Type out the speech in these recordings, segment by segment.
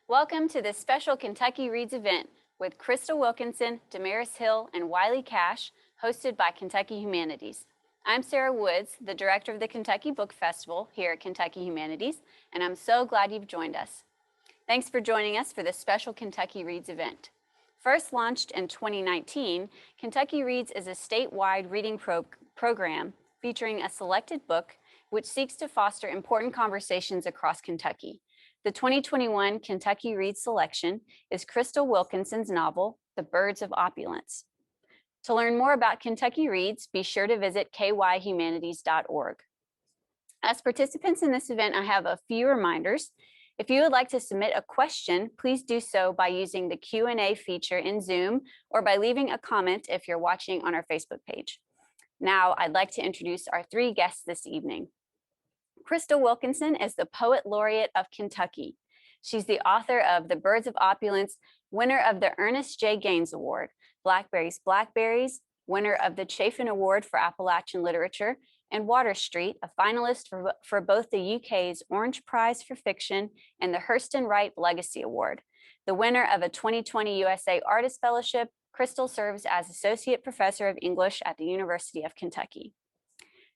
Welcome to this special Kentucky Reads event with Crystal Wilkinson, DaMaris Hill, and Wiley Cash, hosted by Kentucky Humanities. I'm Sarah Woods, the director of the Kentucky Book Festival here at Kentucky Humanities, and I'm so glad you've joined us. Thanks for joining us for this special Kentucky Reads event. First launched in 2019, Kentucky Reads is a statewide reading program featuring a selected book which seeks to foster important conversations across Kentucky. The 2021 Kentucky Reads selection is Crystal Wilkinson's novel, The Birds of Opulence. To learn more about Kentucky Reads, be sure to visit kyhumanities.org. As participants in this event, I have a few reminders. If you would like to submit a question, please do so by using the Q&A feature in Zoom or by leaving a comment if you're watching on our Facebook page. Now, I'd like to introduce our three guests this evening. Crystal Wilkinson is the Poet Laureate of Kentucky. She's the author of The Birds of Opulence, winner of the Ernest J. Gaines Award, Blackberries, Blackberries, winner of the Chafin Award for Appalachian Literature, and Water Street, a finalist for both the UK's Orange Prize for Fiction and the Hurston Wright Legacy Award. The winner of a 2020 USA Artist Fellowship, Crystal serves as Associate Professor of English at the University of Kentucky.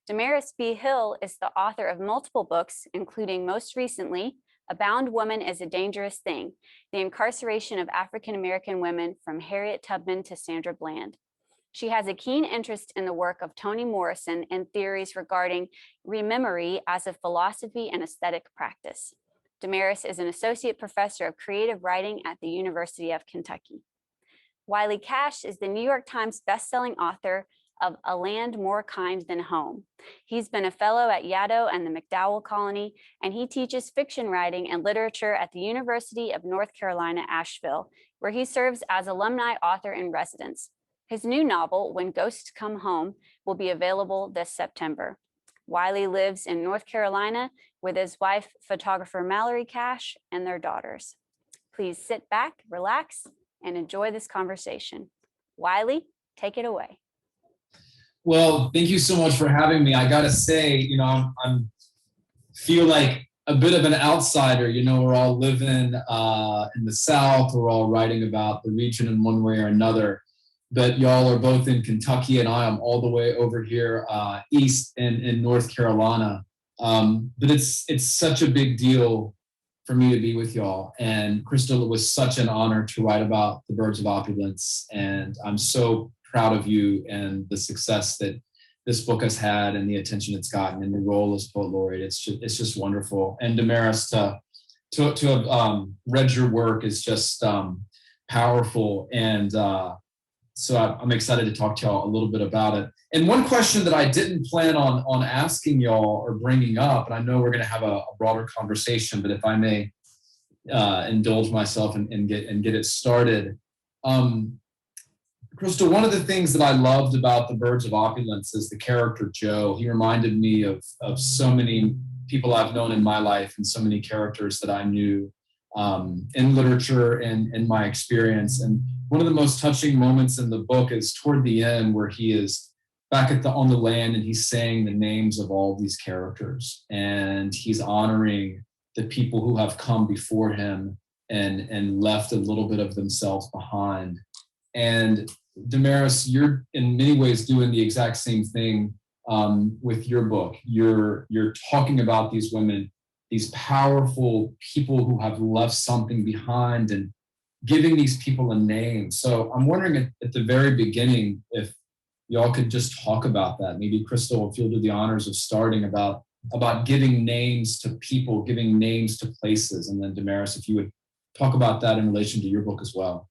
DaMaris B. Hill is the author of multiple books, including most recently, A Bound Woman is a Dangerous Thing, The Incarceration of African American Women from Harriet Tubman to Sandra Bland. She has a keen interest in the work of Toni Morrison and theories regarding rememory as a philosophy and aesthetic practice. DaMaris is an Associate Professor of Creative Writing at the University of Kentucky. Wiley Cash is the New York Times bestselling author of A Land More Kind Than Home. He's been a fellow at Yaddo and the McDowell Colony, and he teaches fiction writing and literature at the University of North Carolina, Asheville, where he serves as alumni author in residence. His new novel, When Ghosts Come Home, will be available this September. Wiley lives in North Carolina with his wife, photographer Mallory Cash, and their daughters. Please sit back, relax, and enjoy this conversation. Wiley, take it away. Well, thank you so much for having me. I gotta say, I'm feel like a bit of an outsider. We're all living in the South. We're all writing about the region in one way or another. But y'all are both in Kentucky, and I am all the way over here east in North Carolina. But it's such a big deal for me to be with y'all. And Crystal, it was such an honor to write about the Birds of Opulence, and I'm so proud of you and the success that this book has had and the attention it's gotten and the role as Poet Laureate. It's just wonderful. And DaMaris, to have read your work is just powerful. And so I'm excited to talk to y'all a little bit about it. And one question that I didn't plan on asking y'all or bringing up, and I know we're going to have a broader conversation, but if I may indulge myself and get it started. Crystal, one of the things that I loved about The Birds of Opulence is the character Joe. He reminded me of so many people I've known in my life and so many characters that I knew in literature and in my experience. And one of the most touching moments in the book is toward the end, where he is back on the land and he's saying the names of all these characters, and he's honoring the people who have come before him and left a little bit of themselves behind. And DaMaris, you're in many ways doing the exact same thing with your book. You're talking about these women, these powerful people who have left something behind, and giving these people a name. So I'm wondering at the very beginning if y'all could just talk about that. Maybe Crystal, if you'll do the honors of starting about giving names to people, giving names to places, and then DaMaris, if you would talk about that in relation to your book as well.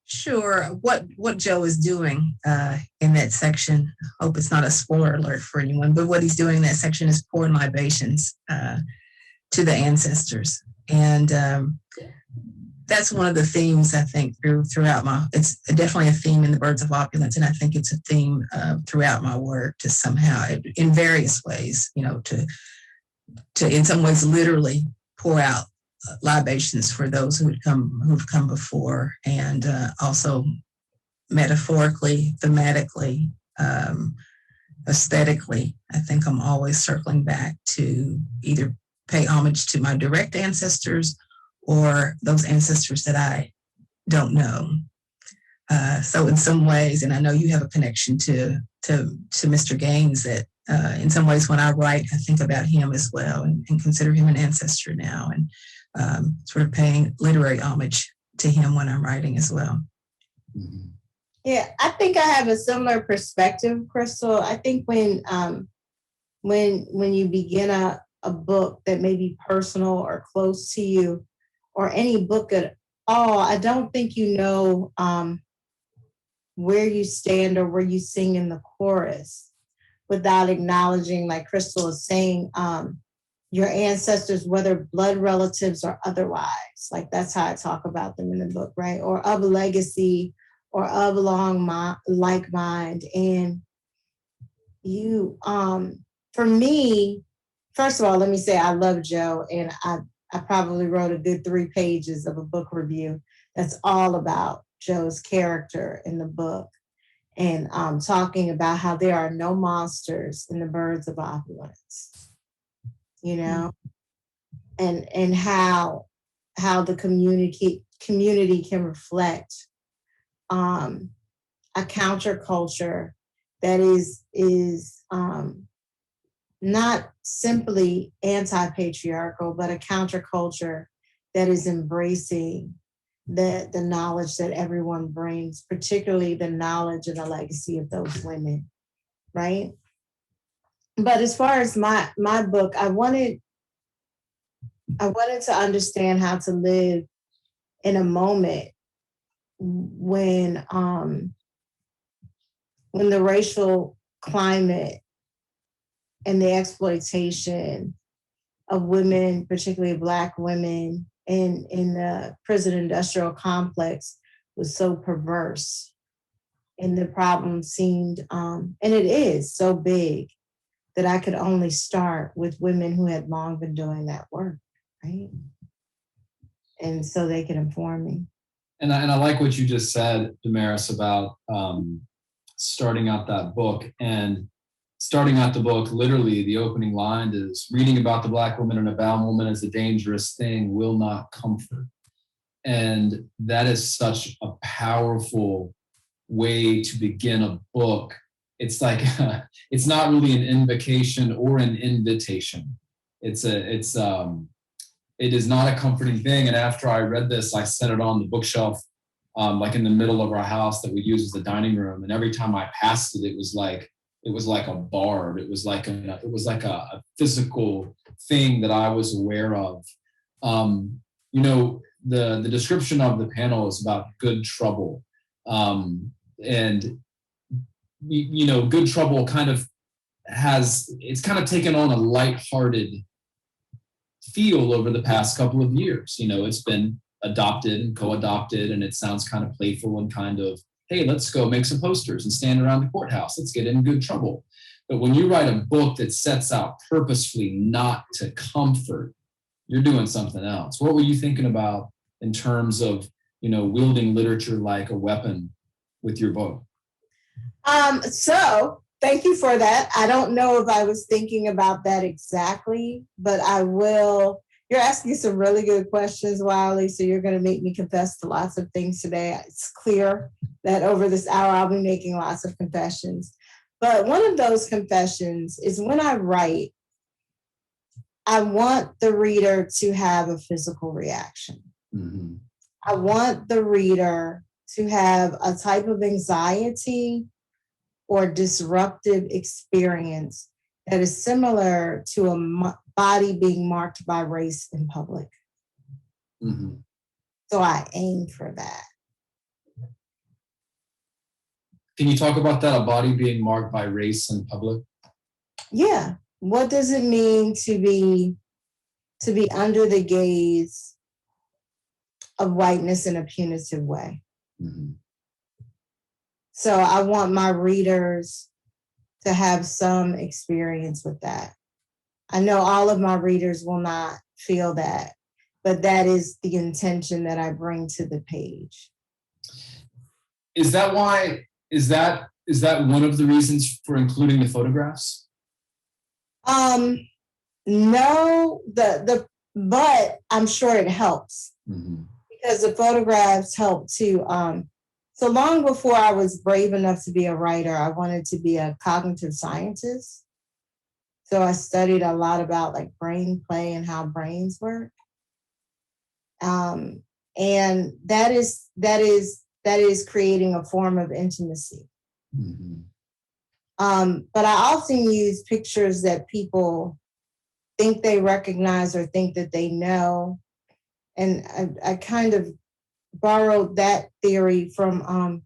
Sure. What Joe is doing in that section, I hope it's not a spoiler alert for anyone, but what he's doing in that section is pouring libations to the ancestors. And that's one of the themes, I think, throughout it's definitely a theme in The Birds of Opulence, and I think it's a theme throughout my work to somehow, in various ways, to in some ways literally pour out libations for those who've come before, and also metaphorically, thematically, aesthetically. I think I'm always circling back to either pay homage to my direct ancestors or those ancestors that I don't know. So in some ways, and I know you have a connection to Mr. Gaines, that in some ways when I write, I think about him as well and consider him an ancestor now, and sort of paying literary homage to him when I'm writing as well. Mm-hmm. Yeah, I think I have a similar perspective, Crystal. I think when you begin a book that may be personal or close to you, or any book at all, I don't think you know where you stand or where you sing in the chorus without acknowledging, like Crystal is saying, your ancestors, whether blood relatives or otherwise. Like that's how I talk about them in the book, right? Or of legacy, or of like mind. And you, for me, first of all, let me say I love Joe, and I probably wrote a good 3 pages of a book review that's all about Joe's character in the book, and talking about how there are no monsters in the Birds of Opulence, you know, and how the community can reflect a counterculture that is not simply anti-patriarchal, but a counterculture that is embracing the knowledge that everyone brings, particularly the knowledge and the legacy of those women, right? But as far as my book, I wanted to understand how to live in a moment when the racial climate and the exploitation of women, particularly Black women, in the prison industrial complex was so perverse. And the problem seemed, and it is so big, that I could only start with women who had long been doing that work, right? And so they could inform me. And I like what you just said, DaMaris, about starting out that book. And starting out the book, literally, the opening line is, reading about the Black woman and a bound woman is a dangerous thing, will not comfort. And that is such a powerful way to begin a book. It's like, it's not really an invocation or an invitation. It is not a comforting thing. And after I read this, I set it on the bookshelf, like in the middle of our house that we use as the dining room. And every time I passed it, it was like a barb. It was like a physical thing that I was aware of. You know, the description of the panel is about good trouble. And, you know, good trouble it's kind of taken on a lighthearted feel over the past couple of years. You know, it's been adopted and co-adopted, and it sounds kind of playful and kind of, hey, let's go make some posters and stand around the courthouse. Let's get in good trouble. But when you write a book that sets out purposefully not to comfort, you're doing something else. What were you thinking about in terms of, you know, wielding literature like a weapon with your book? So thank you for that. I don't know if I was thinking about that exactly, but I will. You're asking some really good questions, Wiley, so you're going to make me confess to lots of things today. It's clear that over this hour, I'll be making lots of confessions. But one of those confessions is when I write, I want the reader to have a physical reaction. Mm-hmm. I want the reader to have a type of anxiety or disruptive experience that is similar to a body being marked by race in public. Mm-hmm. So I aim for that. Can you talk about that, a body being marked by race in public? Yeah. What does it mean to be under the gaze of whiteness in a punitive way? Mm-hmm. So I want my readers to have some experience with that. I know all of my readers will not feel that, but that is the intention that I bring to the page. Is that one of the reasons for including the photographs? No, the but I'm sure it helps because the photographs help to, so long before I was brave enough to be a writer, I wanted to be a cognitive scientist. So I studied a lot about like brain play and how brains work. And that is creating a form of intimacy. But I often use pictures that people think they recognize or think that they know. And I kind of borrowed that theory from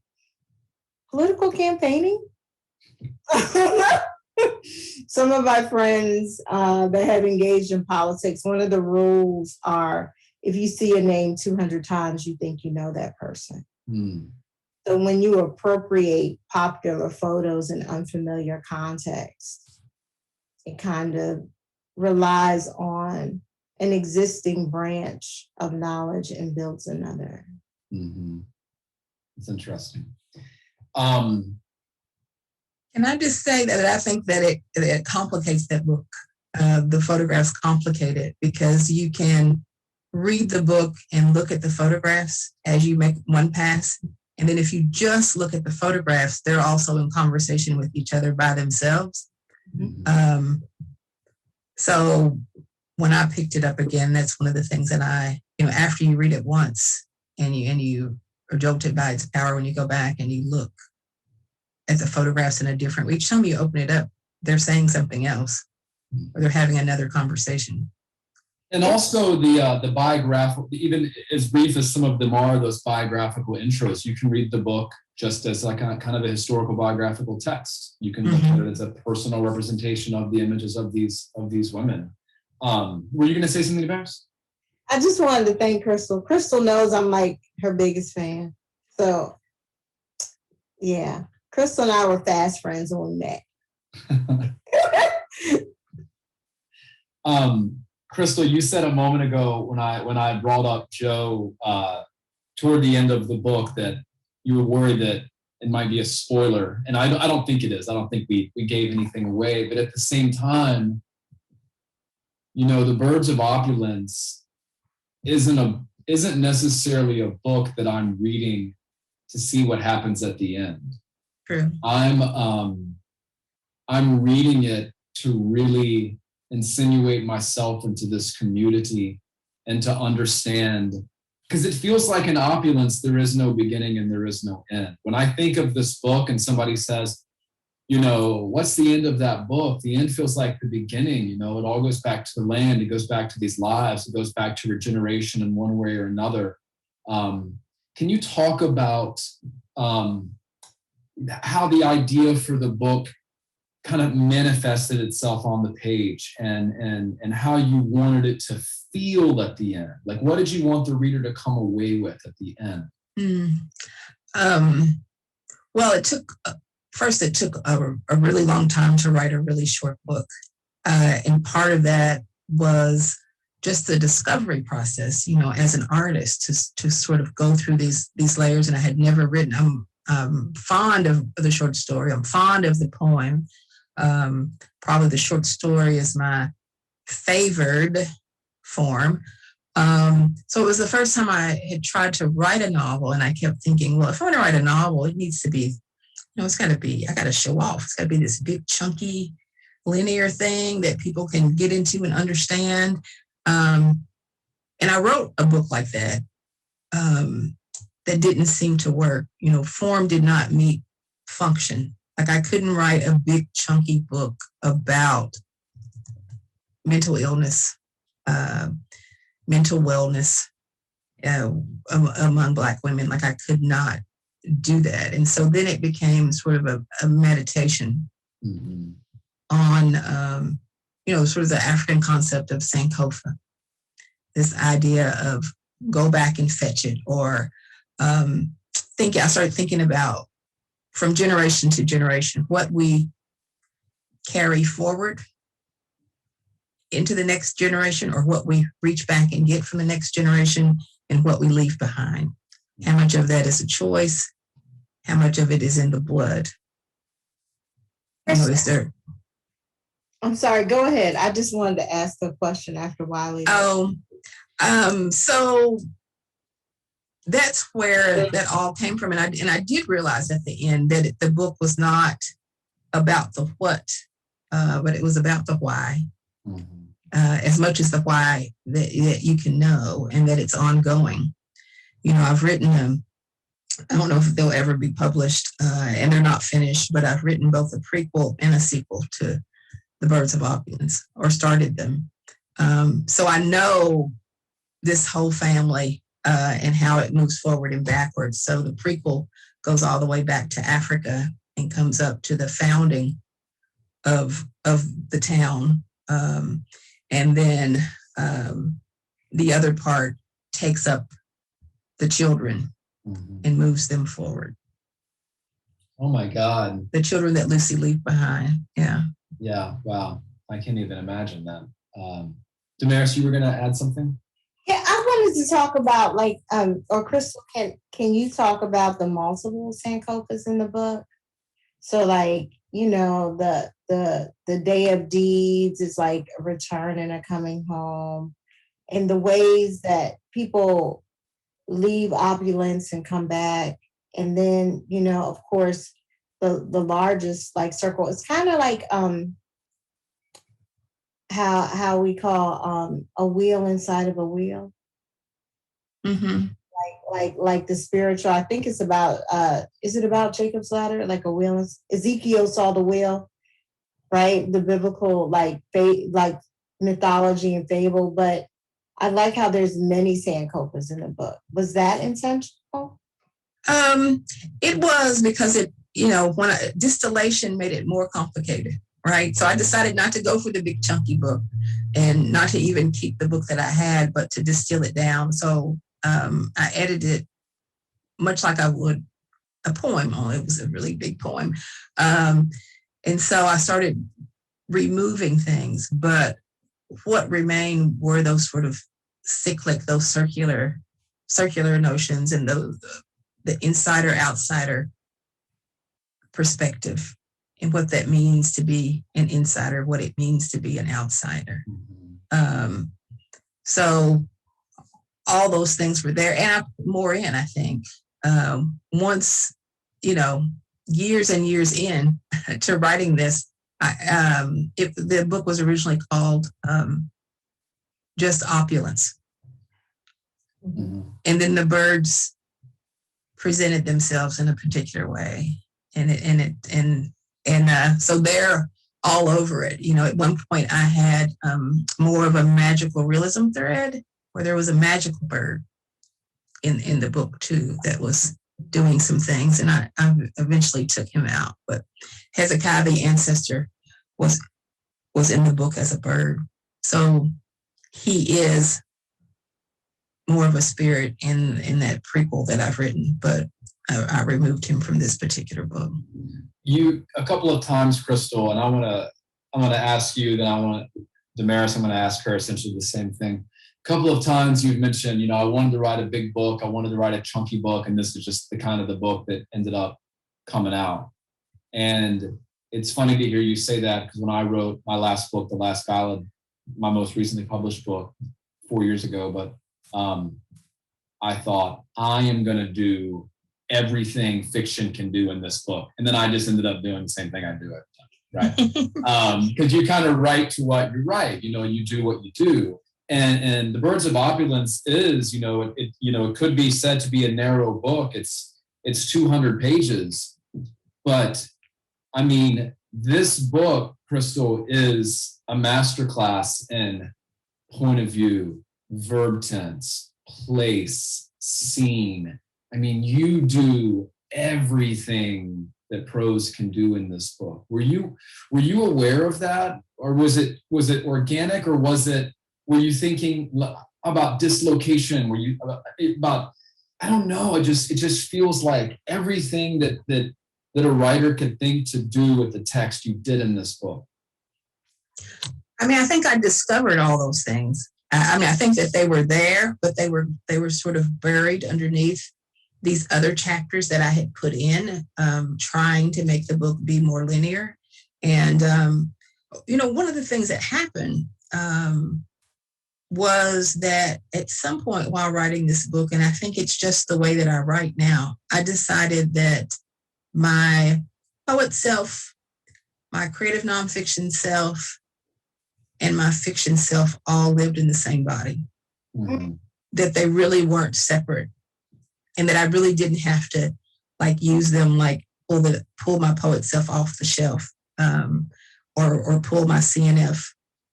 political campaigning. Some of my friends that have engaged in politics, one of the rules are if you see a name 200 times, you think you know that person. So when you appropriate popular photos in unfamiliar context, it kind of relies on an existing branch of knowledge and builds another. It's interesting. Can I just say that I think that it complicates that book. The photographs complicate it because you can read the book and look at the photographs as you make one pass. And then if you just look at the photographs, they're also in conversation with each other by themselves. So when I picked it up again, that's one of the things that after you read it once and you are jolted by its power, when you go back and you look at the photographs in a different way, each time you open it up, they're saying something else or they're having another conversation. And also the biographical, even as brief as some of them are, those biographical intros, you can read the book just as like a kind of a historical biographical text. You can look at it as a personal representation of the images of these women. Were you going to say something, DaMaris? I just wanted to thank Crystal. Crystal knows I'm like her biggest fan. So yeah, Crystal and I were fast friends when we met. Crystal, you said a moment ago when I brought up Joe toward the end of the book that you were worried that it might be a spoiler, and I don't think it is. I don't think we gave anything away, but at the same time, the Birds of Opulence isn't necessarily a book that I'm reading to see what happens at the end. True. I'm reading it to really insinuate myself into this community and to understand, because it feels like in Opulence, there is no beginning and there is no end. When I think of this book and somebody says, what's the end of that book? The end feels like the beginning, it all goes back to the land. It goes back to these lives. It goes back to regeneration in one way or another. Can you talk about how the idea for the book kind of manifested itself on the page and how you wanted it to feel at the end? Like, what did you want the reader to come away with at the end? Well, it took a really long time to write a really short book. And part of that was just the discovery process, as an artist to sort of go through these layers. And I had never written, I'm fond of the short story. I'm fond of the poem. Probably the short story is my favored form. So it was the first time I had tried to write a novel, and I kept thinking, well, if I want to write a novel, it needs to be, it's got to be, I got to show off. It's got to be this big, chunky, linear thing that people can get into and understand. And I wrote a book like that, that didn't seem to work. Form did not meet function. Like I couldn't write a big chunky book about mental illness, mental wellness among Black women. Like I could not do that. And so then it became sort of a meditation on, sort of the African concept of Sankofa, this idea of go back and fetch it, or I started thinking about from generation to generation, what we carry forward into the next generation, or what we reach back and get from the next generation, and what we leave behind. How much of that is a choice? How much of it is in the blood? Is there? I'm sorry, go ahead. I just wanted to ask a question after Wiley. So that's where that all came from. And I did realize at the end that the book was not about the what, but it was about the why. Mm-hmm. As much as the why that you can know, and that it's ongoing. You know, I've written them. I don't know if they'll ever be published, and they're not finished, but I've written both a prequel and a sequel to the Birds of Opulence, or started them. So I know this whole family and how it moves forward and backwards. So the prequel goes all the way back to Africa and comes up to the founding of the town. And then the other part takes up the children and moves them forward. Oh my God. The children that Lucy left behind. Yeah. Yeah. Wow. I can't even imagine that. DaMaris, you were going to add something? Yeah, I wanted to talk about or Crystal, can you talk about the multiple Sankopas in the book? So the Day of Deeds is like a return and a coming home, and the ways that people leave opulence and come back. And then, of course, the largest circle, it's kind of like how we call a wheel inside of a wheel. Mm-hmm. Like the spiritual, I think it's about, is it about Jacob's ladder? Like a wheel, Ezekiel saw the wheel, right? The biblical, mythology and fable, but I like how there's many Sankopas in the book. Was that intentional? It was, because distillation made it more complicated, right? So I decided not to go for the big chunky book, and not to even keep the book that I had, but to distill it down. So I edited it much like I would a poem, only it was a really big poem. And so I started removing things, but what remained were those sort of cyclic, those circular notions, and the insider-outsider perspective, and what that means to be an insider, what it means to be an outsider. So all those things were there, and I put more in, I think. Once, years and years in to writing this, the book was originally called just Opulence. Mm-hmm. And then the birds presented themselves in a particular way. So they're all over it. At one point I had more of a magical realism thread, where there was a magical bird in the book too that was doing some things, and I eventually took him out. But Hezekiah, the ancestor, was in the book as a bird. So he is more of a spirit in that prequel that I've written, but I removed him from this particular book. You, a couple of times, Crystal, and I want to ask you, then I want DaMaris, I'm going to ask her essentially the same thing. A couple of times you've mentioned, I wanted to write a big book, I wanted to write a chunky book, and this is just the kind of the book that ended up coming out. And it's funny to hear you say that, because when I wrote my last book, The Last Ballad, my most recently published book 4 years ago, but I thought, I am going to do everything fiction can do in this book. And then I just ended up doing the same thing I do every time, right? Because you kind of write to what you write, you do what you do. And The Birds of Opulence is, it could be said to be a narrow book. It's 200 pages. But I mean, this book, Crystal, is a masterclass in point of view, verb tense, place, scene. I mean, you do everything that prose can do in this book. Were you aware of that, or was it organic, or were you thinking about dislocation? Were you about I don't know. It just feels like everything that a writer could think to do with the text you did in this book. I mean, I think I discovered all those things. I think that they were there, but they were sort of buried underneath these other chapters that I had put in, trying to make the book be more linear. And one of the things that happened was that at some point while writing this book, and I think it's just the way that I write now, I decided that my poet self, my creative nonfiction self, and my fiction self all lived in the same body. Mm-hmm. That they really weren't separate, and that I really didn't have to use them pull my poet self off the shelf, or pull my CNF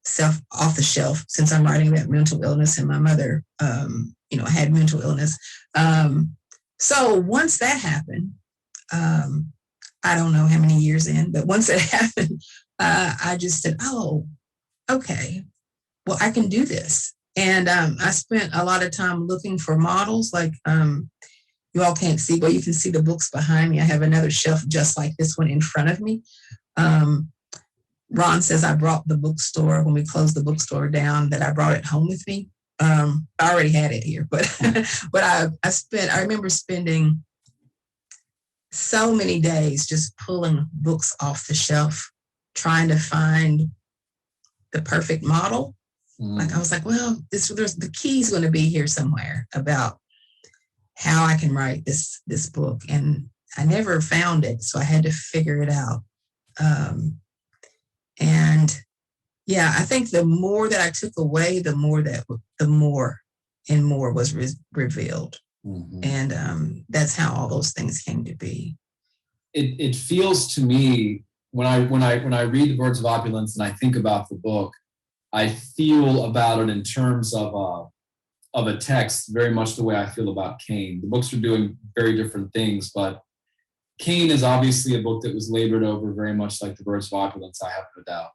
self off the shelf, since I'm writing about mental illness and my mother had mental illness. So once that happened, I don't know how many years in, but once that happened, I just said, oh, okay, well, I can do this. And I spent a lot of time looking for models. You all can't see, but you can see the books behind me. I have another shelf just like this one in front of me. Ron says I brought the bookstore, when we closed the bookstore down, that I brought it home with me. I already had it here, but I remember spending so many days just pulling books off the shelf, trying to find the perfect model. I was like, well, there's the key's going to be here somewhere about how I can write this book. And I never found it, so I had to figure it out. And yeah, I think the more that I took away, the more and more was revealed. Mm-hmm. And that's how all those things came to be. It feels to me, when I read the Birds of Opulence and I think about the book, I feel about it in terms of a text very much the way I feel about Cain. The books are doing very different things, but Cain is obviously a book that was labored over very much like the Birds of Opulence, I have no doubt.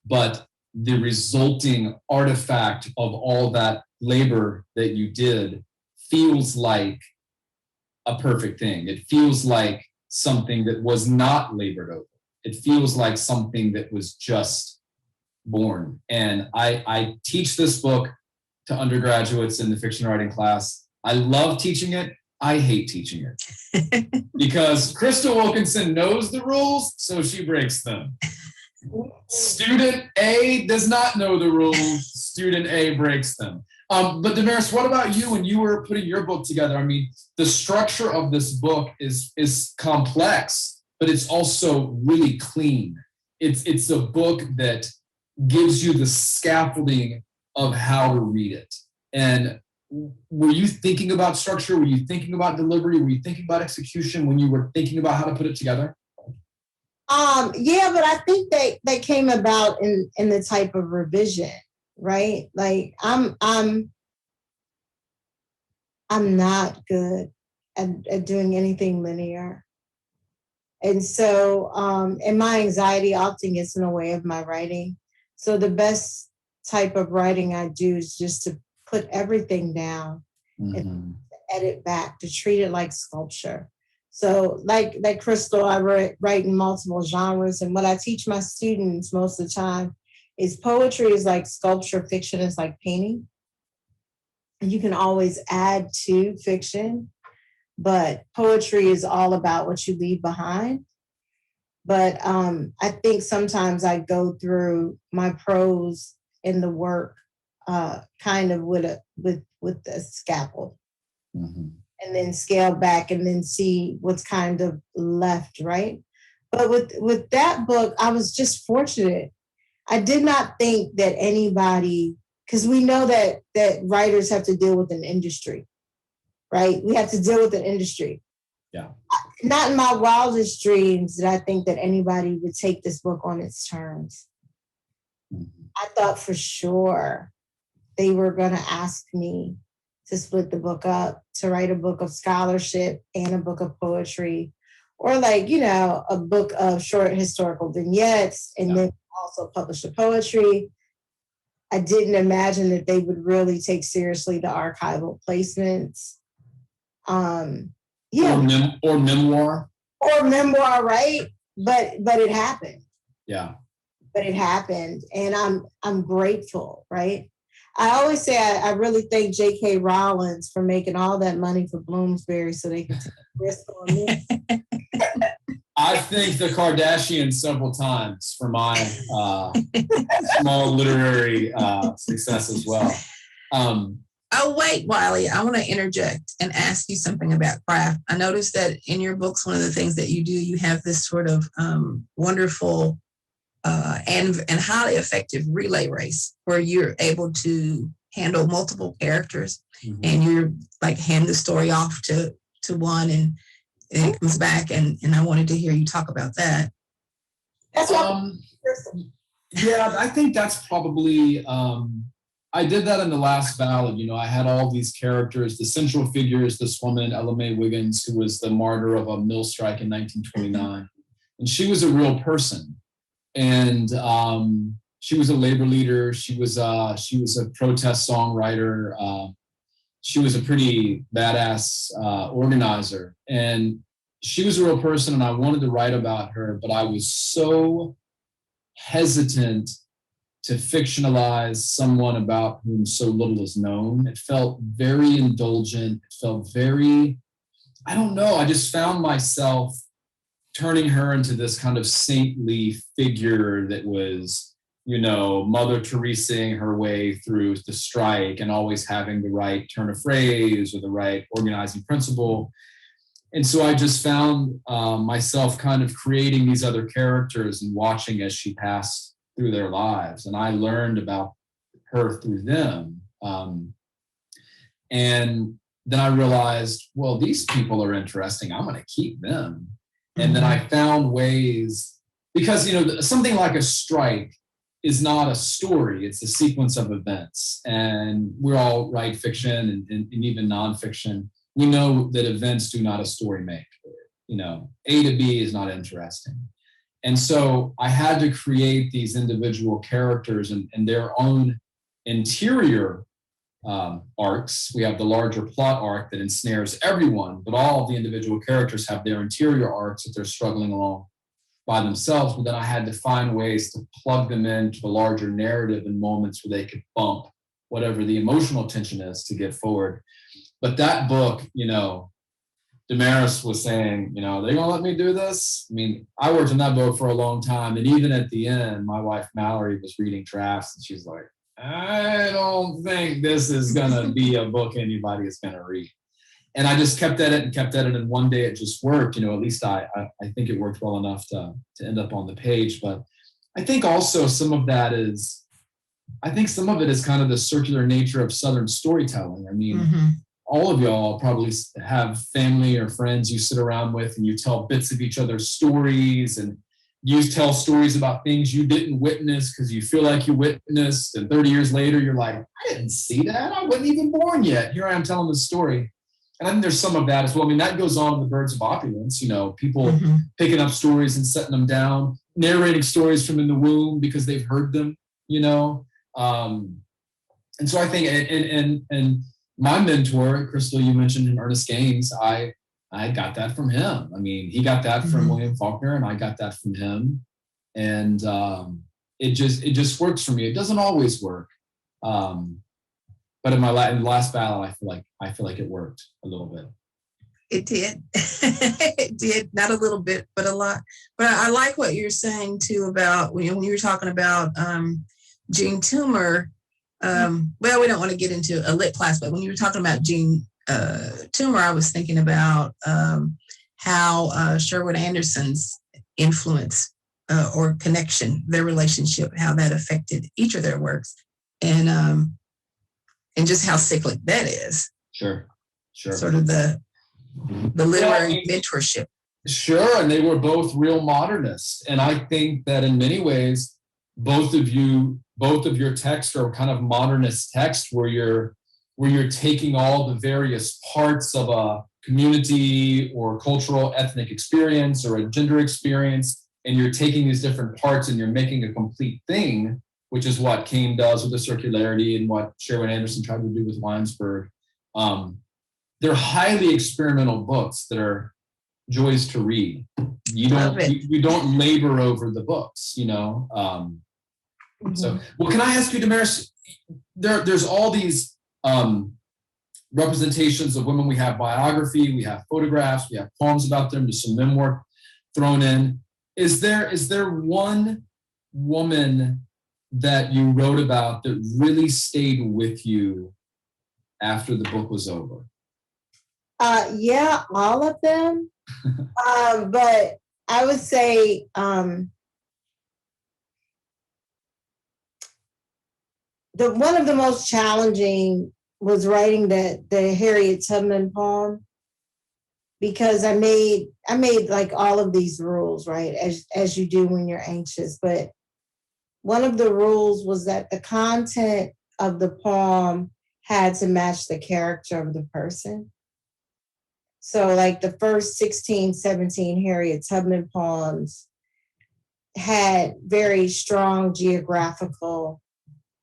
But the resulting artifact of all that labor that you did feels like a perfect thing. It feels like something that was not labored over. It feels like something that was just born. And I teach this book to undergraduates in the fiction writing class. I love teaching it. I hate teaching it because Crystal Wilkinson knows the rules, so she breaks them. Student A does not know the rules. Student A breaks them. But DaMaris, what about you when you were putting your book together? I mean, the structure of this book is complex, but it's also really clean. It's a book that gives you the scaffolding of how to read it. And were you thinking about structure? Were you thinking about delivery? Were you thinking about execution when you were thinking about how to put it together? Yeah, but I think they came about in the type of revision, right? Like I'm not good at doing anything linear. And so, and my anxiety often gets in the way of my writing. So the best type of writing I do is just to put everything down and edit back, to treat it like sculpture. So like Crystal, I write in multiple genres. And what I teach my students most of the time is poetry is like sculpture, fiction is like painting. And you can always add to fiction, but poetry is all about what you leave behind. But I think sometimes I go through my prose in the work kind of with a scalpel, and then scale back and then see what's kind of left, right? But with that book, I was just fortunate. I did not think that anybody, because we know that writers have to deal with an industry, right? We have to deal with an industry. Yeah. Not in my wildest dreams did I think that anybody would take this book on its terms. I thought for sure they were going to ask me to split the book up, to write a book of scholarship and a book of poetry, or a book of short historical vignettes, and then also publish the poetry. I didn't imagine that they would really take seriously the archival placements. Or memoir. Or memoir, right? But it happened. Yeah. But it happened, and I'm grateful, right? I always say I really thank J.K. Rowling for making all that money for Bloomsbury so they could take a risk on me. I thanked the Kardashians several times for my small literary success as well. Oh, wait, Wiley, I want to interject and ask you something about craft. I noticed that in your books, one of the things that you do, you have this sort of wonderful and highly effective relay race where you're able to handle multiple characters and you're like hand the story off to one and it comes back. And I wanted to hear you talk about that. That's what yeah, I think that's probably, I did that in the last ballad. You know, I had all these characters. The central figure is this woman, Ella Mae Wiggins, who was the martyr of a mill strike in 1929. And she was a real person. And she was a labor leader. She was a protest songwriter. She was a pretty badass organizer. And she was a real person, and I wanted to write about her, but I was so hesitant to fictionalize someone about whom so little is known. It felt very indulgent. It felt very, I don't know, I just found myself turning her into this kind of saintly figure that was, you know, Mother Teresaing her way through the strike and always having the right turn of phrase or the right organizing principle. And so I just found myself kind of creating these other characters and watching as she passed through their lives. And I learned about her through them. And then I realized, well, these people are interesting. I'm going to keep them. And then I found ways, because, you know, something like a strike is not a story. It's a sequence of events. And we're all write fiction and even nonfiction. We know that events do not a story make. You know, A to B is not interesting. And so I had to create these individual characters and their own interior arcs. We have the larger plot arc that ensnares everyone, but all of the individual characters have their interior arcs that they're struggling along by themselves. But then I had to find ways to plug them into the larger narrative in moments where they could bump whatever the emotional tension is to get forward. But that book, you know, DaMaris was saying, you know, they're going to let me do this? I mean, I worked on that book for a long time. And even at the end, my wife, Mallory, was reading drafts and she's like, I don't think this is going to be a book anybody is going to read. And I just kept at it and kept at it. And one day it just worked. You know, at least I think it worked well enough to end up on the page. But I think also some of that is, I think some of it is kind of the circular nature of Southern storytelling. I mean, all of y'all probably have family or friends you sit around with and you tell bits of each other's stories and you tell stories about things you didn't witness because you feel like you witnessed. And 30 years later, you're like, I didn't see that. I wasn't even born yet. Here I am telling the story. And I think there's some of that as well. I mean, that goes on in the Birds of Opulence, you know, people picking up stories and setting them down, narrating stories from in the womb because they've heard them, you know. And so I think, and my mentor, Crystal, you mentioned him, Ernest Gaines, I got that from him. I mean, he got that from William Faulkner and I got that from him. And it just works for me. It doesn't always work. But in the last battle, I feel like it worked a little bit. It did. It did. Not a little bit, but a lot. But I like what you're saying too about when you were talking about Jean Toomer. Well, we don't want to get into a lit class, but when you were talking about Jean Toomer, I was thinking about how Sherwood Anderson's influence or connection, their relationship, how that affected each of their works, and just how cyclic that is. Sure. Sort of the literary mentorship. Sure, and they were both real modernists, and I think that in many ways, both of your texts are kind of modernist texts where you're taking all the various parts of a community or cultural ethnic experience or a gender experience, and you're taking these different parts and you're making a complete thing, which is what Kane does with the circularity and what Sherwood Anderson tried to do with Weinsberg. They're highly experimental books that are joys to read. You don't labor over the books, you know. So, well, can I ask you, DaMaris, there's all these representations of women. We have biography, we have photographs, we have poems about them, there's some memoir. thrown in. Is there one woman that you wrote about that really stayed with you after the book was over? Yeah, all of them. But I would say one of the most challenging was writing the Harriet Tubman poem, because I made like all of these rules, right, as you do when you're anxious. But one of the rules was that the content of the poem had to match the character of the person. So like the first 16, 17 Harriet Tubman poems had very strong geographical,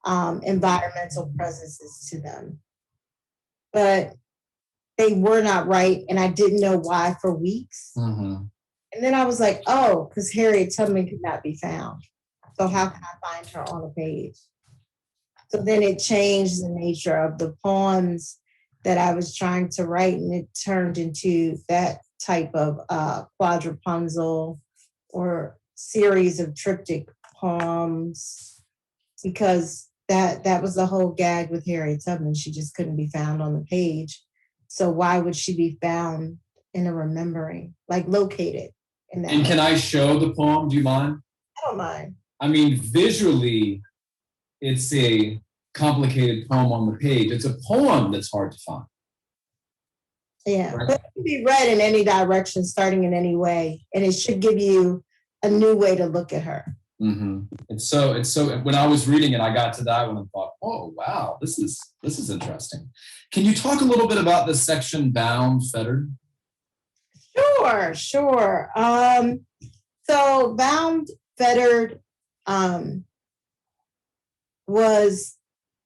environmental presences to them. But they were not right, and I didn't know why for weeks. Mm-hmm. And then I was like, oh, because Harriet Tubman could not be found. So how can I find her on a page? So then it changed the nature of the poems that I was trying to write, and it turned into that type of quadrupunzel or series of triptych poems, because that was the whole gag with Harriet Tubman. She just couldn't be found on the page. So why would she be found in a remembering, like located in that? And can I show the poem? Do you mind? I don't mind. I mean, visually, it's a complicated poem on the page. It's a poem that's hard to find. Yeah, Right. but it can be read in any direction, starting in any way, and it should give you a new way to look at her. Mm-hmm. It's so. When I was reading it, I got to that one and thought, "Oh, wow, this is interesting." Can you talk a little bit about the section "Bound, Fettered"? Sure. So Bound, Fettered was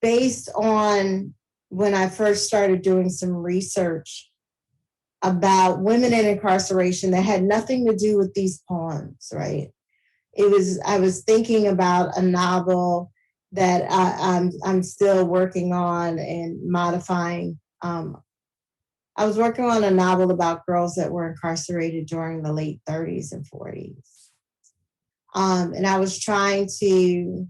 based on when I first started doing some research about women in incarceration that had nothing to do with these poems, right? I was thinking about a novel that I'm still working on and modifying. I was working on a novel about girls that were incarcerated during the late 30s and 40s. And I was trying to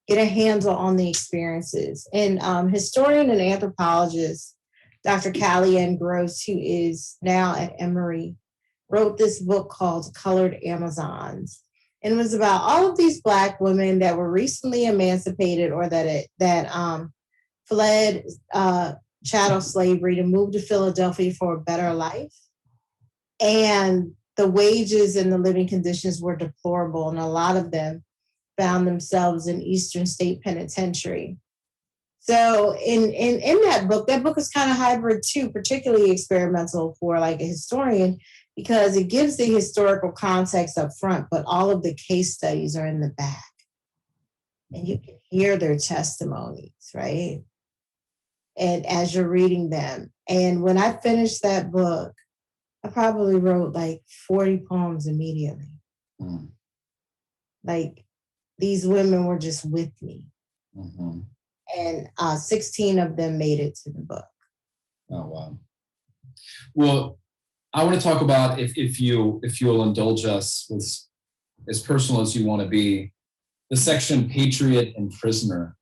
get a handle on the experiences. And historian and anthropologist, Dr. Callie Ann Gross, who is now at Emory, wrote this book called Colored Amazons. And it was about all of these Black women that were recently emancipated or that fled chattel slavery to move to Philadelphia for a better life. And the wages and the living conditions were deplorable, and a lot of them found themselves in Eastern State Penitentiary. So in that book is kind of hybrid too, particularly experimental for like a historian, because it gives the historical context up front, but all of the case studies are in the back. And you can hear their testimonies, right? And as you're reading them. And when I finished that book, I probably wrote like 40 poems immediately. Mm. Like these women were just with me. Mm-hmm. And 16 of them made it to the book. Oh, wow. Well, I want to talk about, if you'll indulge us with as personal as you want to be, the section Patriot and Prisoner,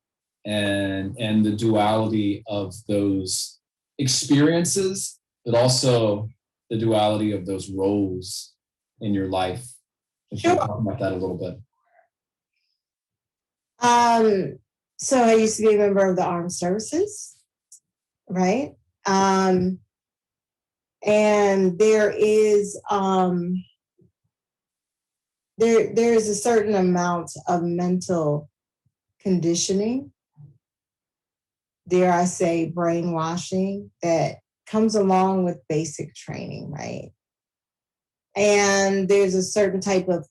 and the duality of those experiences, but also the duality of those roles in your life. If you talk about that a little bit. So I used to be a member of the armed services, right? And there is there is a certain amount of mental conditioning, dare I say brainwashing, that comes along with basic training, right? And there's a certain type of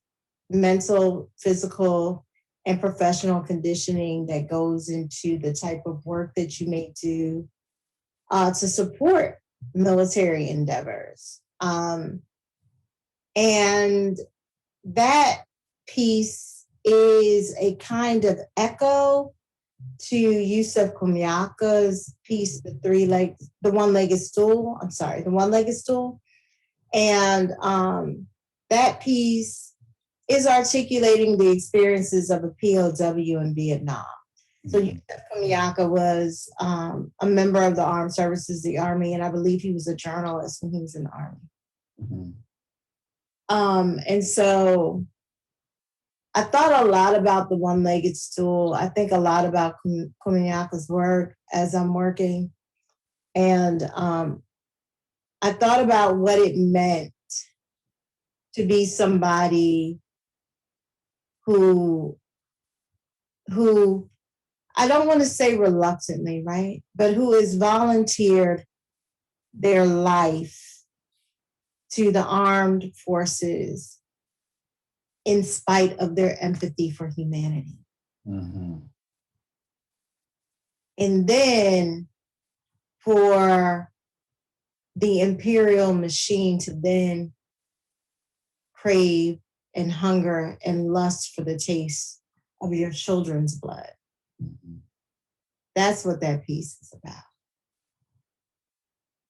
mental, physical, and professional conditioning that goes into the type of work that you may do to support military endeavors. And that piece is a kind of echo to Yusuf Komiaka's piece, the one-legged stool. And that piece is articulating the experiences of a POW in Vietnam. So Yusef Komunyakaa was a member of the armed services, the Army, and I believe he was a journalist when he was in the Army. And so I thought a lot about the one-legged stool. I think a lot about Komunyaka's work as I'm working. And I thought about what it meant to be somebody who I don't want to say reluctantly, right? But who has volunteered their life to the armed forces in spite of their empathy for humanity. And then for the imperial machine to then crave and hunger and lust for the taste of your children's blood. That's what that piece is about.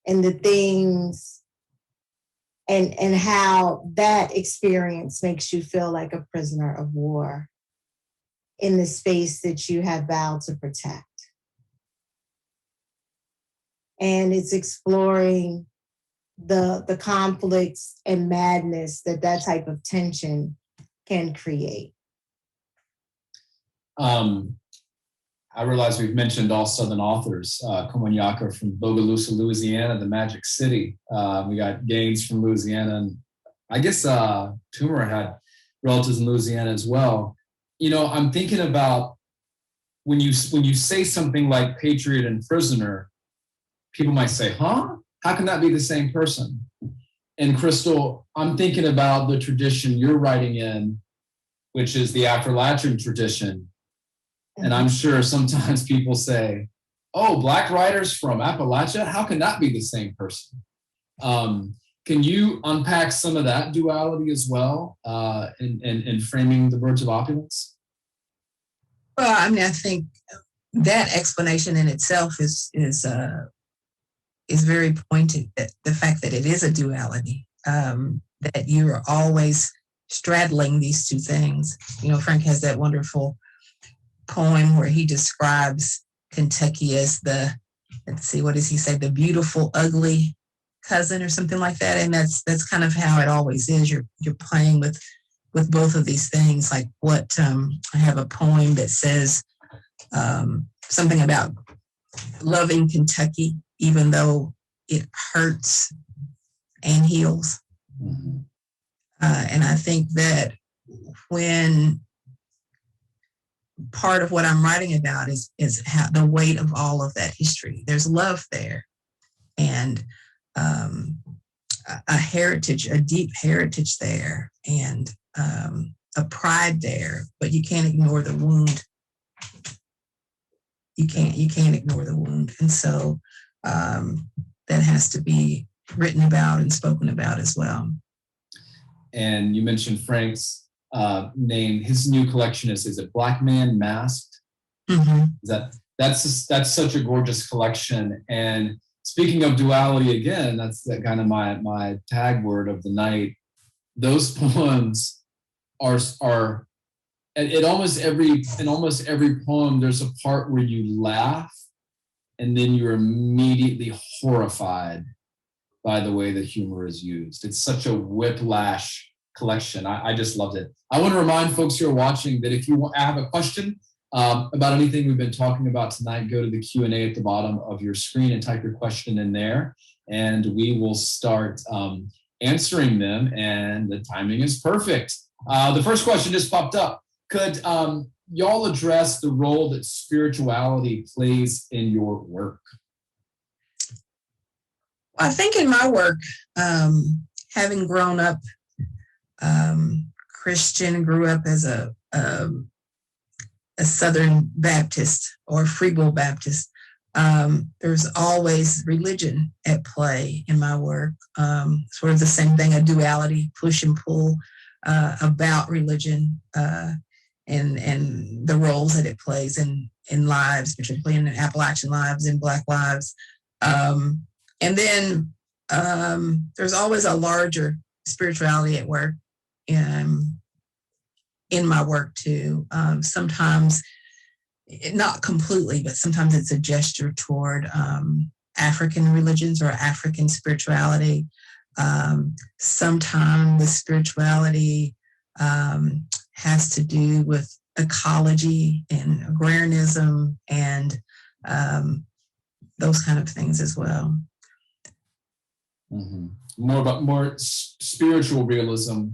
And the things and how that experience makes you feel like a prisoner of war in the space that you have vowed to protect. And it's exploring the conflicts and madness that type of tension can create. I realize we've mentioned all Southern authors. Komunyakaa from Bogalusa, Louisiana, the Magic City. We got Gaines from Louisiana, and I guess Toomer had relatives in Louisiana as well. You know, I'm thinking about when you say something like patriot and prisoner, people might say, huh? How can that be the same person? And Crystal, I'm thinking about the tradition you're writing in, which is the Appalachian tradition. And I'm sure sometimes people say, oh, Black writers from Appalachia, how can that be the same person? Can you unpack some of that duality as well in framing the Birds of Opulence? Well, I mean, I think that explanation in itself is very pointed, that the fact that it is a duality, that you are always straddling these two things. You know, Frank has that wonderful poem where he describes Kentucky as the, let's see, what does he say? The beautiful, ugly cousin or something like that. And that's kind of how it always is. You're playing with both of these things. Like what, I have a poem that says something about loving Kentucky, even though it hurts and heals. And I think that when part of what I'm writing about is how the weight of all of that history. There's love there, and a heritage, a deep heritage there, and a pride there. But you can't ignore the wound. You can't ignore the wound, and so that has to be written about and spoken about as well. And you mentioned Frank's name. His new collection is it Black Man Masked? That's such a gorgeous collection. And speaking of duality again, that's that kind of my tag word of the night. Those poems are in almost every poem, there's a part where you laugh and then you're immediately horrified by the way that humor is used. It's such a whiplash collection. I just loved it. I want to remind folks who are watching that if you have a question about anything we've been talking about tonight, go to the Q&A at the bottom of your screen and type your question in there, and we will start answering them, and the timing is perfect. The first question just popped up. Could y'all address the role that spirituality plays in your work? I think in my work, having grown up Christian, grew up as a Southern Baptist or Free Will Baptist, there's always religion at play in my work. Sort of the same thing, a duality, push and pull about religion and the roles that it plays in lives, particularly in Appalachian lives, in Black lives. And then there's always a larger spirituality at work. in my work too. Sometimes, not completely, but sometimes it's a gesture toward African religions or African spirituality. Sometimes the spirituality has to do with ecology and agrarianism and those kind of things as well. Mm-hmm. More spiritual realism,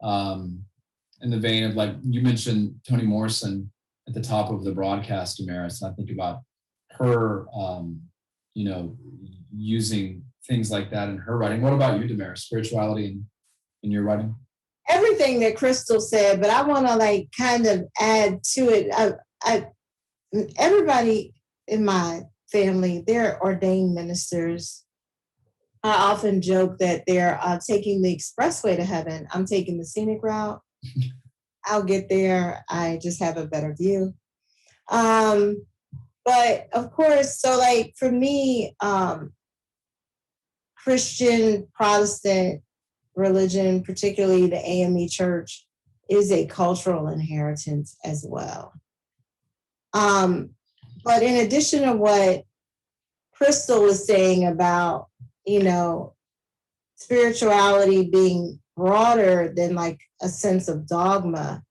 in the vein of, like you mentioned Toni Morrison at the top of the broadcast, DaMaris. I think about her, using things like that in her writing. What about you, DaMaris? Spirituality in your writing? Everything that Crystal said, but I want to kind of add to it. Everybody in my family, they're ordained ministers. I often joke that they're taking the expressway to heaven. I'm taking the scenic route. I'll get there. I just have a better view. But of course, so for me, Christian, Protestant religion, particularly the AME church, is a cultural inheritance as well. But in addition to what Crystal was saying about, spirituality being broader than a sense of dogma,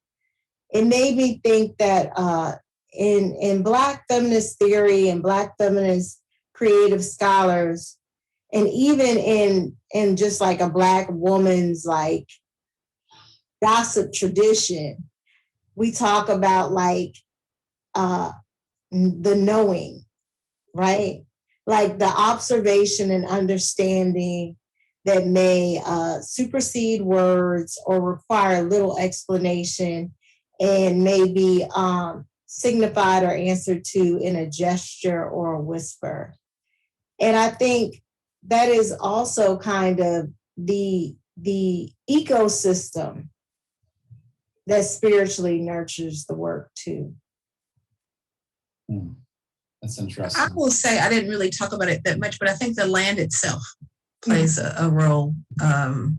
it made me think that in Black feminist theory and Black feminist creative scholars, and even in just a Black woman's gossip tradition, we talk about the knowing, right? The observation and understanding that may supersede words or require little explanation and may be signified or answered to in a gesture or a whisper. And I think that is also kind of the ecosystem that spiritually nurtures the work too. That's interesting. I will say, I didn't really talk about it that much, but I think the land itself plays a role in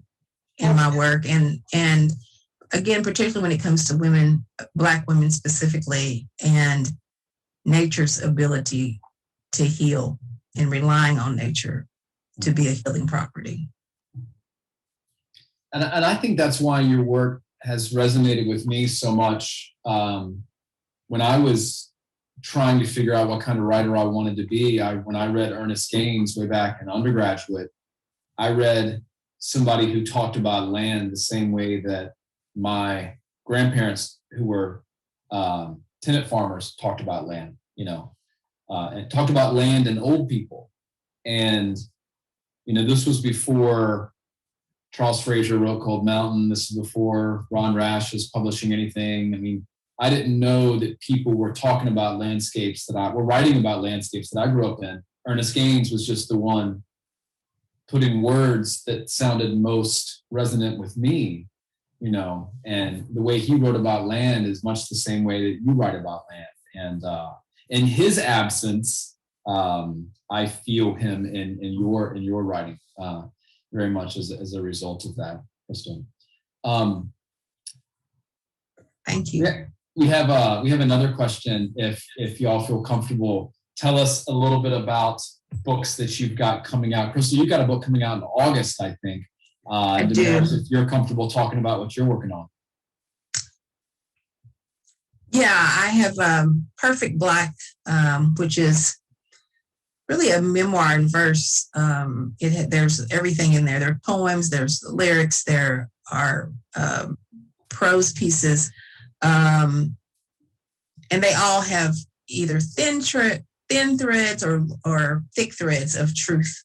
my work. And again, particularly when it comes to women, Black women specifically, and nature's ability to heal and relying on nature to be a healing property. And I think that's why your work has resonated with me so much. When I was trying to figure out what kind of writer I wanted to be, when I read Ernest Gaines way back in undergraduate, I read somebody who talked about land the same way that my grandparents, who were tenant farmers, talked about land, and talked about land and old people. And, this was before Charles Frazier wrote Cold Mountain. This is before Ron Rash was publishing anything. I mean, I didn't know that people were talking about landscapes were writing about landscapes that I grew up in. Ernest Gaines was just the one putting words that sounded most resonant with me, and the way he wrote about land is much the same way that you write about land. And in his absence, I feel him in your writing very much as a result of that, Crystal. Thank you. We have another question. If y'all feel comfortable, tell us a little bit about books that you've got coming out. Crystal, you've got a book coming out in August, I think. I do. If you're comfortable talking about what you're working on. Yeah, I have Perfect Black, which is really a memoir in verse. There's everything in there. There are poems, there's lyrics, there are prose pieces, and they all have either thin threads or thick threads of truth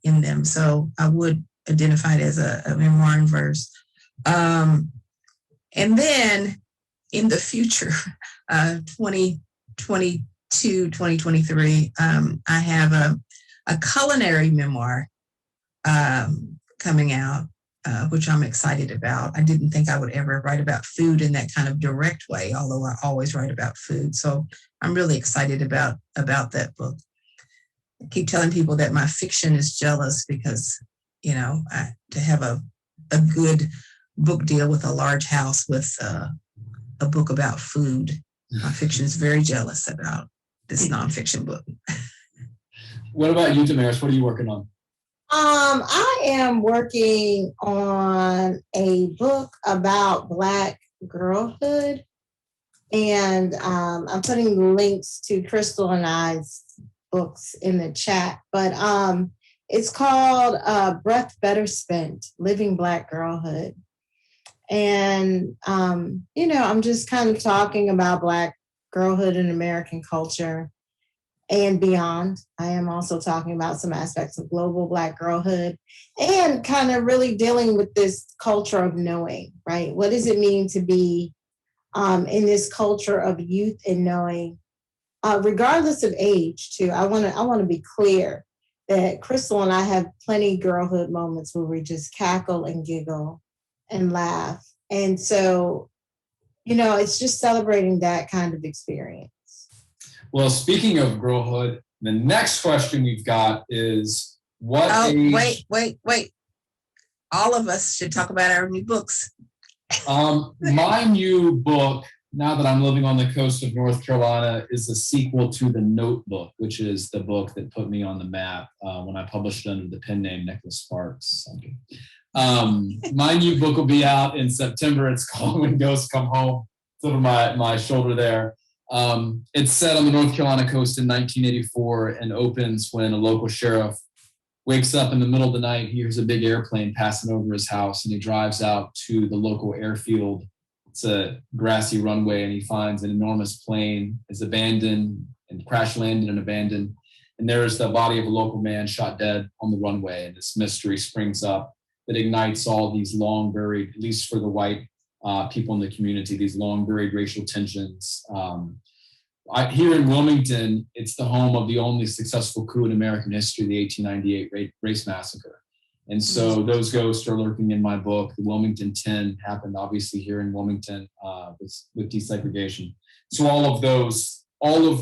in them. So I would identify it as a memoir in verse. And then in the future, 2022, 2023, I have a culinary memoir coming out, which I'm excited about. I didn't think I would ever write about food in that kind of direct way, although I always write about food. So I'm really excited about that book. I keep telling people that my fiction is jealous because, to have a good book deal with a large house with a book about food. My fiction is very jealous about this nonfiction book. What about you, DaMaris? What are you working on? I am working on a book about Black girlhood, and I'm putting links to Crystal and I's books in the chat, but it's called Breath Better Spent, Living Black Girlhood. And, I'm just kind of talking about Black girlhood in American culture and beyond. I am also talking about some aspects of global Black girlhood and kind of really dealing with this culture of knowing, right? What does it mean to be in this culture of youth and knowing, regardless of age too? I want to be clear that Crystal and I have plenty girlhood moments where we just cackle and giggle and laugh. And so, it's just celebrating that kind of experience. Well, speaking of girlhood, the next question we've got is age? Wait. All of us should talk about our new books. My new book, now that I'm living on the coast of North Carolina, is a sequel to The Notebook, which is the book that put me on the map when I published it under the pen name Nicholas Sparks. My new book will be out in September. It's called When Ghosts Come Home. It's over my shoulder there. It's set on the North Carolina coast in 1984 and opens when a local sheriff wakes up in the middle of the night. He hears a big airplane passing over his house, and he drives out to the local airfield. It's a grassy runway, and he finds an enormous plane is abandoned and crash landed and abandoned. And there's the body of a local man shot dead on the runway. And this mystery springs up that ignites all these long buried, at least for the white people in the community, these long buried racial tensions. Here in Wilmington, it's the home of the only successful coup in American history, the 1898 race massacre. And so those ghosts are lurking in my book. The Wilmington 10 happened obviously here in Wilmington with desegregation. So all of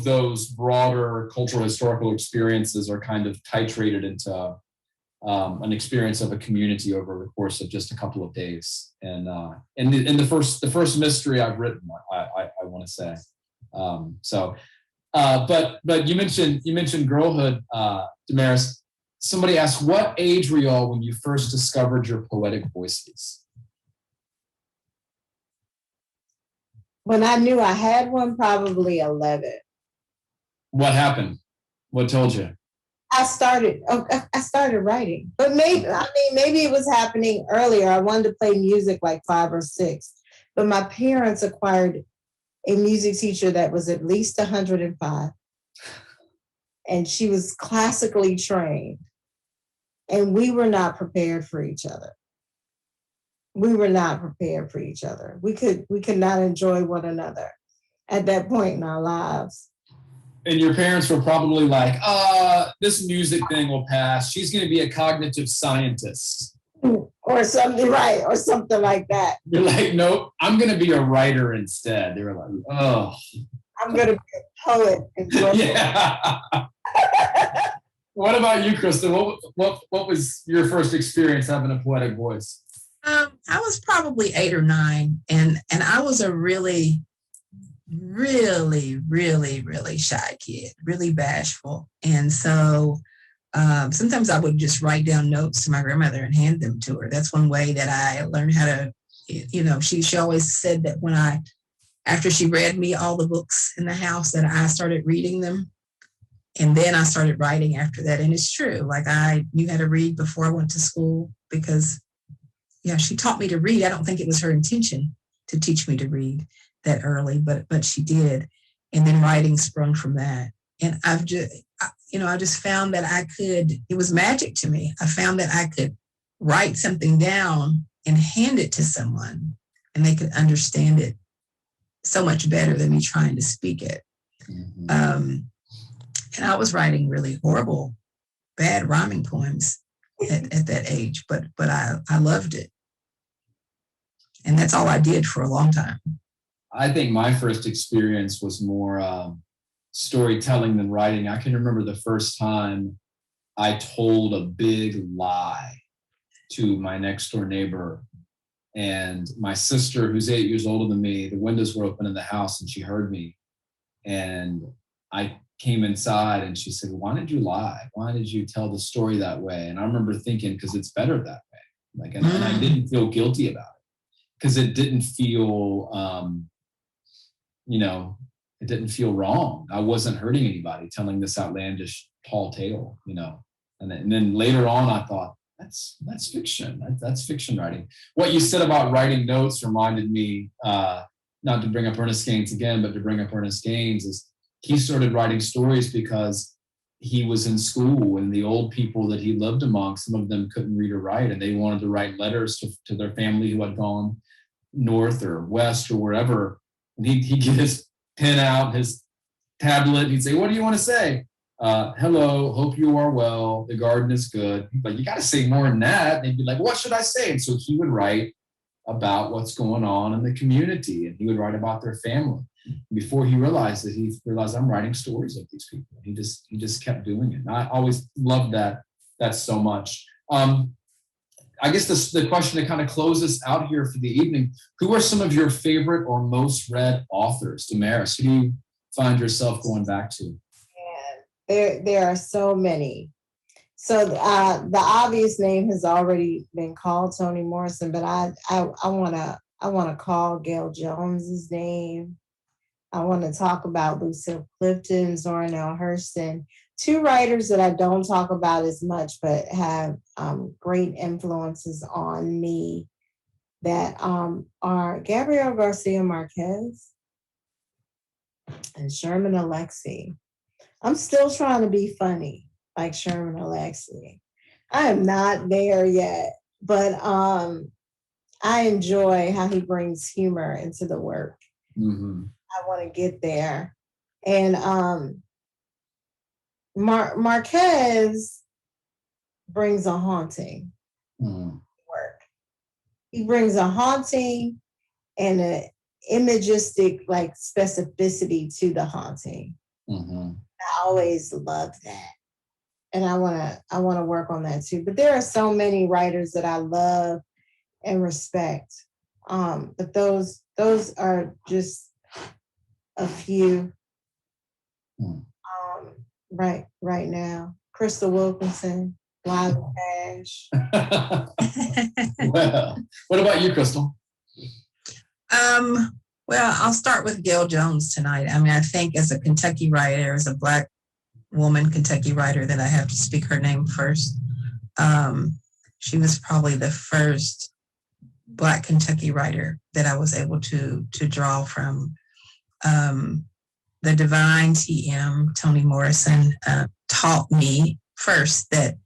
those broader cultural historical experiences are kind of titrated into an experience of a community over the course of just a couple of days. And the first mystery I've written, I want to say. But you mentioned girlhood, DaMaris. Somebody asked, what age were y'all when you first discovered your poetic voices? When I knew I had one, probably 11. What happened? What told you? I started writing, but maybe it was happening earlier. I wanted to play music like 5 or 6, but my parents acquired a music teacher that was at least 105, and she was classically trained, and we were not prepared for each other. We could not enjoy one another at that point in our lives. And your parents were probably like, this music thing will pass. She's going to be a cognitive scientist. Or something, right? Or something like that. You're like, nope, I'm going to be a writer instead. They were like, oh. I'm going to be a poet. Yeah. What about you, Crystal? What was your first experience having a poetic voice? I was probably 8 or 9, and I was a really shy kid, really bashful. And so sometimes I would just write down notes to my grandmother and hand them to her. That's one way that I learned how to, she always said that after she read me all the books in the house, that I started reading them. And then I started writing after that. And it's true. Like I knew how to read before I went to school because, she taught me to read. I don't think it was her intention to teach me to read that early, but she did. And then writing sprung from that. And I just found that it was magic to me. I found that I could write something down and hand it to someone and they could understand it so much better than me trying to speak it. Mm-hmm. And I was writing really horrible, bad rhyming poems at that age, but I loved it. And that's all I did for a long time. I think my first experience was more storytelling than writing. I can remember the first time I told a big lie to my next door neighbor And my sister, who's 8 years older than me, the windows were open in the house and she heard me. And I came inside and she said, why did you lie? Why did you tell the story that way? And I remember thinking, because it's better that way. Like, and I didn't feel guilty about it because it didn't feel, it didn't feel wrong. I wasn't hurting anybody telling this outlandish tall tale, And then later on, I thought, that's fiction. That's fiction writing. What you said about writing notes reminded me, not to bring up Ernest Gaines again, but to bring up Ernest Gaines, is he started writing stories because he was in school and the old people that he lived among, some of them couldn't read or write, and they wanted to write letters to their family who had gone north or west or wherever. And he'd get his pen out, his tablet, he'd say, what do you want to say? Hello, hope you are well. The garden is good. But you got to say more than that. And they'd be like, what should I say? And so he would write about what's going on in the community, and he would write about their family. Before he realized it, he realized, I'm writing stories of these people. He just kept doing it. And I always loved that so much. I guess the question to kind of close us out here for the evening, who are some of your favorite or most read authors? DaMaris, who do you find yourself going back to? There are so many. So the obvious name has already been called, Toni Morrison, but I wanna call Gail Jones's name. I want to talk about Lucille Clifton, Zora Neale Hurston, two writers that I don't talk about as much, but have great influences on me, that are Gabriel Garcia Marquez and Sherman Alexie. I'm still trying to be funny like Sherman Alexie. I am not there yet, but I enjoy how he brings humor into the work. Mm-hmm. I want to get there. And Marquez brings a haunting work. He brings a haunting and an imagistic like specificity to the haunting. Mm-hmm. I always loved that. And I want to work on that too. But there are so many writers that I love and respect. But those are just a few right now. Crystal Wilkinson, Wiley Cash. Well, what about you, Crystal? Well, I'll start with Gail Jones tonight. I mean, I think as a Kentucky writer, as a Black woman Kentucky writer, that I have to speak her name first. She was probably the first Black Kentucky writer that I was able to draw from. The divine TM, Toni Morrison, taught me first that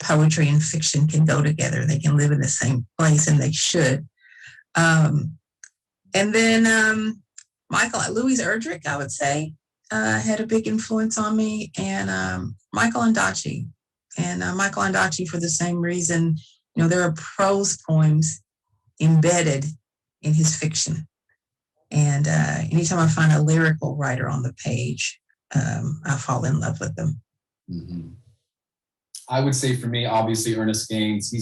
poetry and fiction can go together. They can live in the same place, and they should. And then Louise Erdrich, I would say, had a big influence on me, and Michael Ondaatje. And Michael Ondaatje, for the same reason, there are prose poems embedded in his fiction. And anytime I find a lyrical writer on the page, I fall in love with them. Mm-hmm. I would say for me, obviously, Ernest Gaines,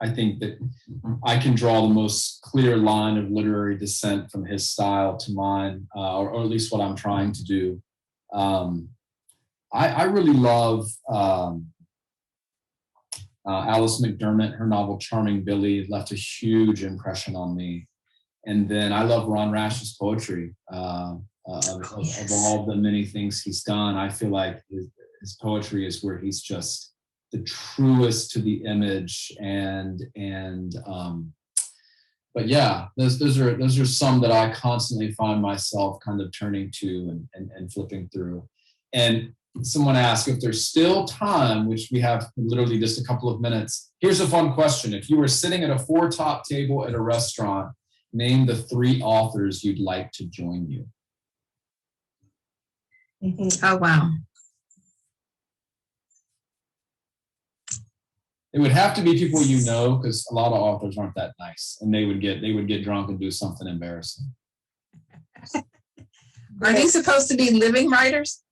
I think that I can draw the most clear line of literary descent from his style to mine, or at least what I'm trying to do. I really love Alice McDermott. Her novel Charming Billy left a huge impression on me. And then I love Ron Rash's poetry. Of all the many things he's done, I feel like his poetry is where he's just the truest to the image. But yeah, those are some that I constantly find myself kind of turning to and flipping through. And someone asked if there's still time, which we have literally just a couple of minutes. Here's a fun question. If you were sitting at a 4-top table at a restaurant, name the 3 authors you'd like to join you. Oh, wow. It would have to be people you know, because a lot of authors aren't that nice, and they would get drunk and do something embarrassing. Are these supposed to be living writers?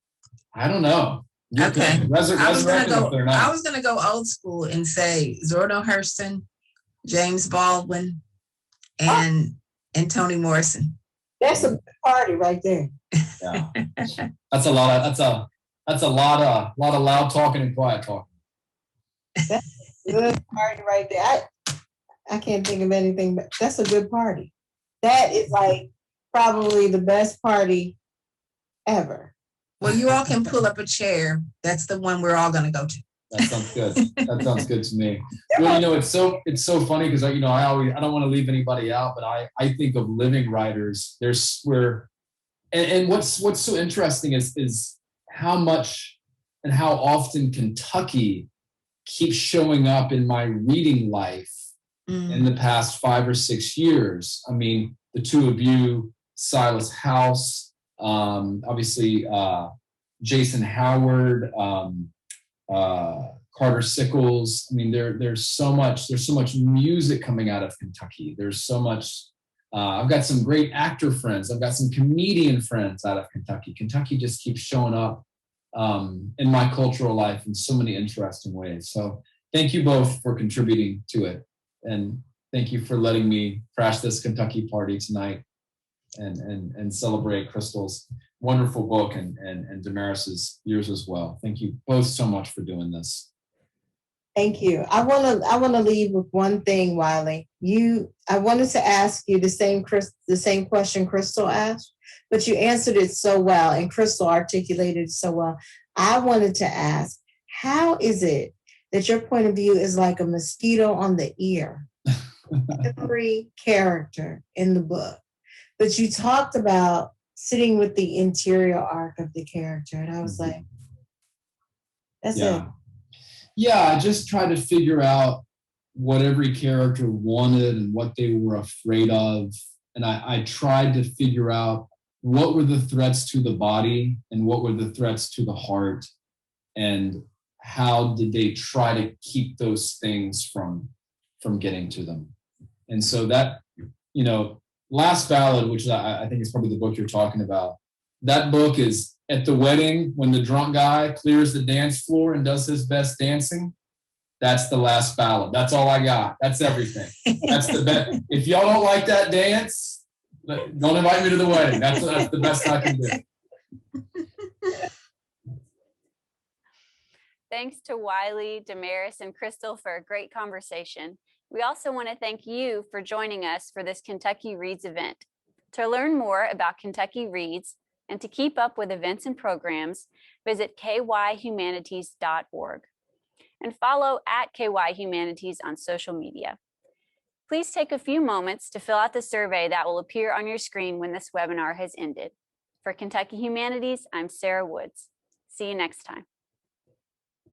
I don't know. Okay. I was Resurrect gonna go old school and say Zora Neale Hurston, James Baldwin, and Toni Morrison. That's a party right there. Yeah. That's a lot of loud talking and quiet talking. Good party right there. I can't think of anything, but that's a good party. That is like probably the best party ever. Well, you all can pull up a chair. That's the one we're all going to go to. That sounds good. That sounds good to me. Well, you know, it's so funny because I don't want to leave anybody out, but I think of living writers. And what's so interesting is how much and how often Kentucky keeps showing up in my reading life in the past 5 or 6 years. I mean, the two of you, Silas House, obviously Jason Howard, Carter Sickles. I mean, there's so much music coming out of Kentucky. There's so much. I've got some great actor friends. I've got some comedian friends out of Kentucky. Kentucky just keeps showing up in my cultural life in so many interesting ways. So thank you both for contributing to it. And thank you for letting me crash this Kentucky party tonight and celebrate Crystal's wonderful book and DaMaris's yours as well. Thank you both so much for doing this. Thank you. I want to leave with one thing, Wiley. I wanted to ask you the same question Crystal asked, but you answered it so well, and Crystal articulated it so well. I wanted to ask, how is it that your point of view is like a mosquito on the ear? Every character in the book, but you talked about sitting with the interior arc of the character, and I was like, that's it. Yeah, I just tried to figure out what every character wanted and what they were afraid of. And I tried to figure out what were the threats to the body and what were the threats to the heart, and how did they try to keep those things from getting to them. And so that, you know, Last Ballad, which I think is probably the book you're talking about, that book is at the wedding when the drunk guy clears the dance floor and does his best dancing. That's the last ballad. That's all I got. That's everything. That's the best. If y'all don't like that dance, don't invite me to the wedding. That's the best I can do. Thanks to Wiley, DaMaris, and Crystal for a great conversation. We also want to thank you for joining us for this Kentucky Reads event. To learn more about Kentucky Reads and to keep up with events and programs, visit kyhumanities.org and follow @kyhumanities on social media. Please take a few moments to fill out the survey that will appear on your screen when this webinar has ended. For Kentucky Humanities, I'm Sarah Woods. See you next time.